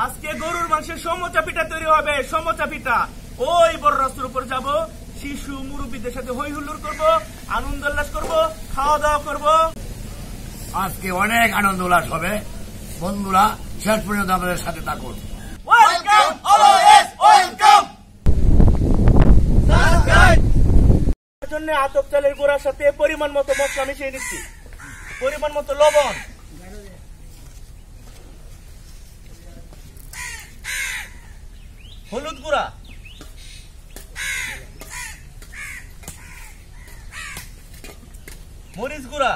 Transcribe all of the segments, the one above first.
আজকে গরুর মাংসের সমোচা পিঠা তৈরি হবে। সমোচা পিঠা ওই বড় রাস্তার উপর যাব, শিশু মুরব্বীদের সাথে হই হুল্লোড় করবো, আনন্দ উল্লাস করবো, খাওয়া দাওয়া করবো। আজকে অনেক আনন্দ উল্লাস হবে। বন্ধুরা শেষ পর্যন্ত আমাদের সাথে থাকুন। Welcome, always welcome. এর জন্য আতপ চালের গুঁড়ার সাথে পরিমাণ মতো মশলা মিশিয়ে দিচ্ছি, পরিমাণ মতো লবণ, হলুদ গুঁড়া, মরিচ গুঁড়া,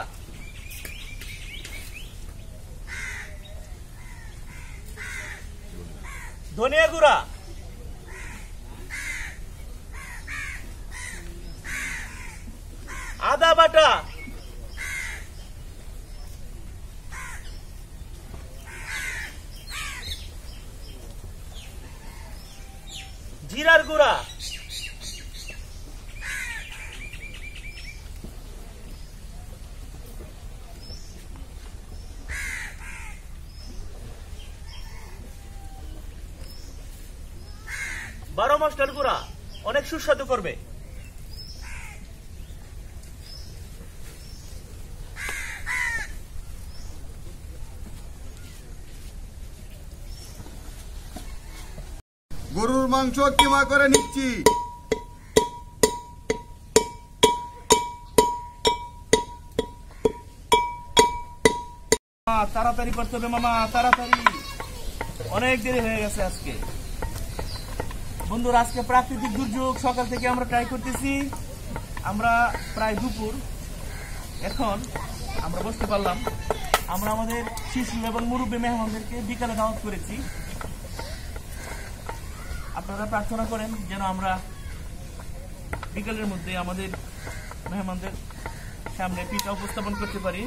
ধনিয়া গুঁড়া, আদা বাটা, জিরার গুঁড়া, বারো মশলার গুঁড়া, অনেক সুস্বাদু করবে। গরুর মাংস কিমা করে নিচ্ছি। তাড়াতাড়ি করতে হবে মামা, তাড়াতাড়ি, অনেক দেরি হয়ে গেছে আজকে। বন্ধুরা আজকে প্রাকৃতিক দুর্যোগ, সকাল থেকে আমরা ট্রাই করতেছি। আমরা প্রায় দুপুর, এখন আমরা বসতে পারলাম। আমরা আমাদের শিশু এবং মুরব্বী মেহমানদেরকে বিকালে দাওয়াত করেছি। আপনারা প্রার্থনা করেন যেন আমরা বিকালের মধ্যে আমাদের মেহমানদের সামনে পিঠা উপস্থাপন করতে পারি।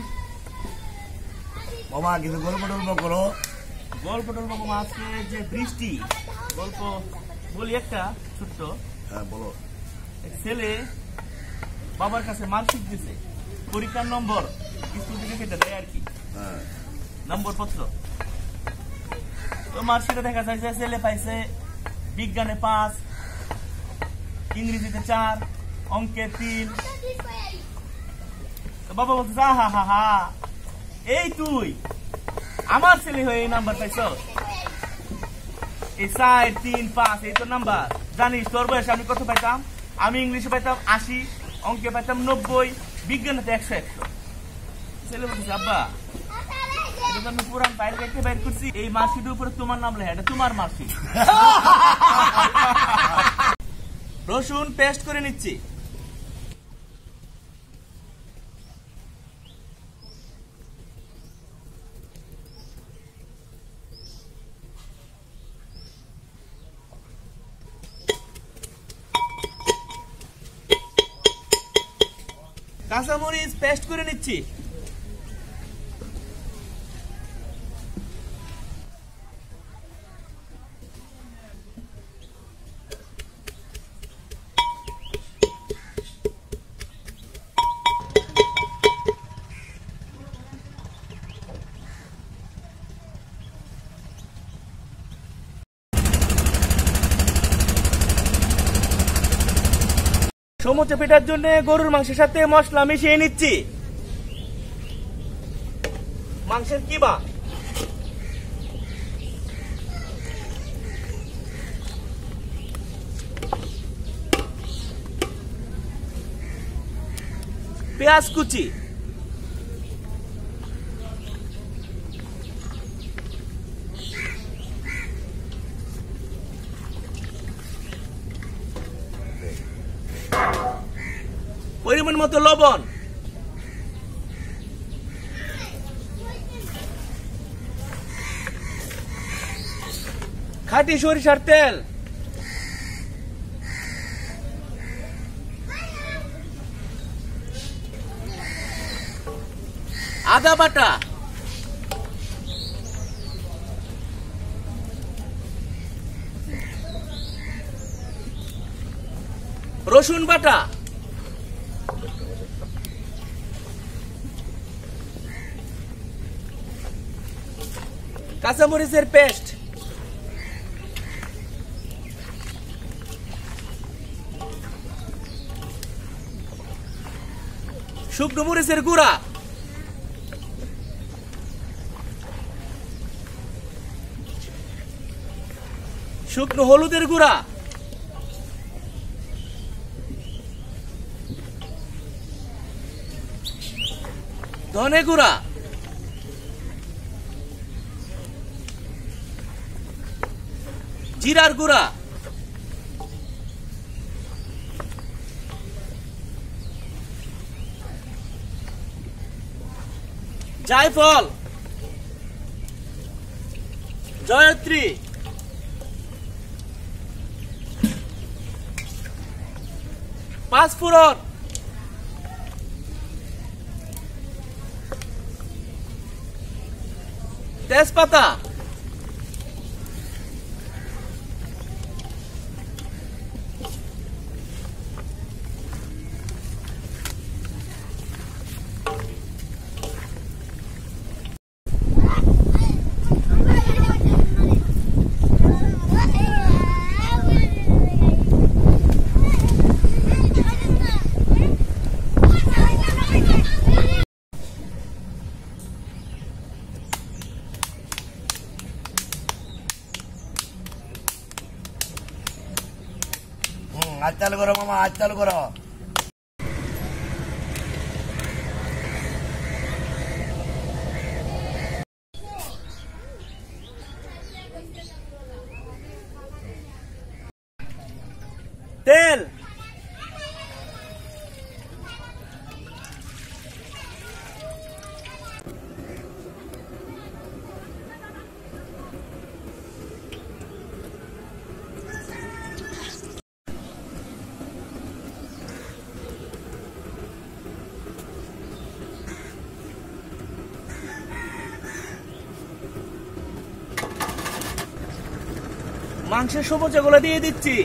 বাবা কিন্তু গল্প টল্প করো। গল্প টল্প মামা, আজকে যে বৃষ্টি, গল্প বলি একটা ছোট্ট। হ্যাঁ বলো। এক ছেলে বাবার কাছে মার্কশিট দিছে, পরীক্ষার নম্বর স্কুল থেকে কেটে দেয় আর কি, নম্বর পত্র। তো মার্কশিটে দেখা যায় যে ছেলে পাইছে বিজ্ঞানে 5, ইংরেজিতে 4, অঙ্কে 3। তো বাবা বলছে হা হা হা, এই তুই আমার ছেলে হয়ে এই নাম্বার পাইছ? এই 4, 3, 5 এই তো নাম্বার। জানিস তোর বয়সে আমি কত পাইতাম? আমি ইংলিশে পাইতাম 80, অঙ্কে পাইতাম 90, বিজ্ঞানে 100। ছেলে বলছে আব্বা, এটা তো আমি পুরান ফাইল কেটে বাইর করছি, এই মার্কশিটের উপরে তোমার নাম লেখা, এটা তোমার মার্কশিট। রসুন পেস্ট করে নিচ্ছি। কাঁচামরিচ পেস্ট করে নিচ্ছি। সমোচা পিঠার জন্য গরুর মাংসের সাথে মশলা মিশিয়ে নিচ্ছি। মাংসের কিমা, পেঁয়াজ কুচি, পরিমাণ মতো লবণ, খাঁটি সরিষার তেল, আদা বাটা, রসুন বাটা, কাঁচামরিচের পেস্ট, শুকনো মরিচের গুঁড়া, শুকনো হলুদের গুঁড়া, ধনে গুঁড়া, জিরার গুঁড়া, জায়ফল, জয়ত্রী, পাঁচফোড়ন, তেজপাতা, আজ চালু করো মামা, আজ চালু করো। তেল, মাংসের সমুচাগুলো দিয়ে দিচ্ছি।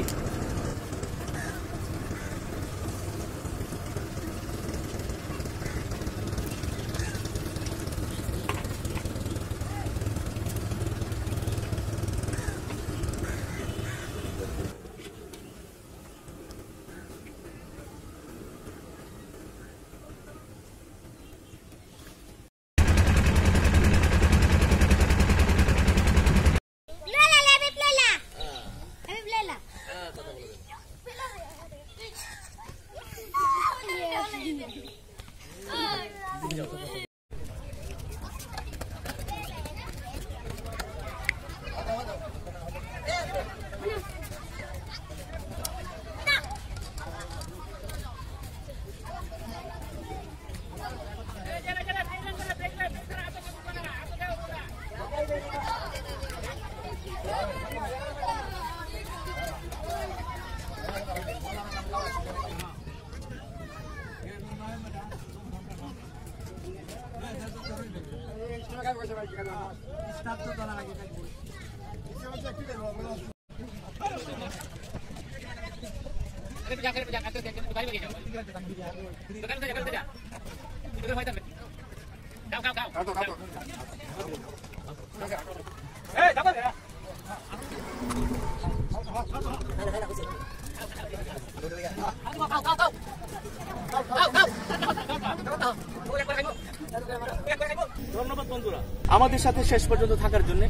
ধন্যবাদ বন্ধুরা আমাদের সাথে শেষ পর্যন্ত থাকার জন্য।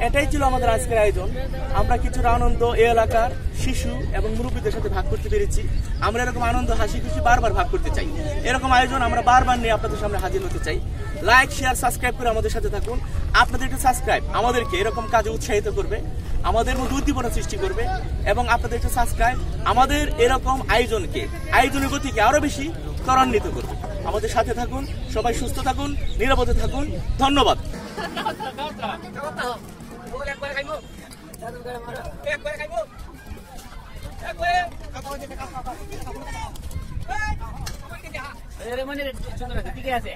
এটাই ছিল আমাদের আজকের আয়োজন। আমরা কিছুটা আনন্দ এই এলাকার শিশু এবং মুরব্বীদের সাথে ভাগ করতে পেরেছি। আমরা এরকম আনন্দ হাসি খুশি বারবার ভাগ করতে চাই। এরকম আয়োজন আমরা বারবার নিয়ে আপনাদের সামনে হাজির হতে চাই। লাইক, শেয়ার, সাবস্ক্রাইব করে আমাদের সাথে থাকুন। আপনাদের একটা সাবস্ক্রাইব আমাদেরকে এরকম কাজে উৎসাহিত করবে, আমাদের মধ্যে উদ্দীপনা সৃষ্টি করবে এবং আপনাদের একটা সাবস্ক্রাইব আমাদের এরকম আয়োজনের গতিকে আরো বেশি ত্বরান্বিত করবে। আমাদের সাথে থাকুন, সবাই সুস্থ থাকুন, নিরাপদে থাকুন। ধন্যবাদ। ঠিক আছে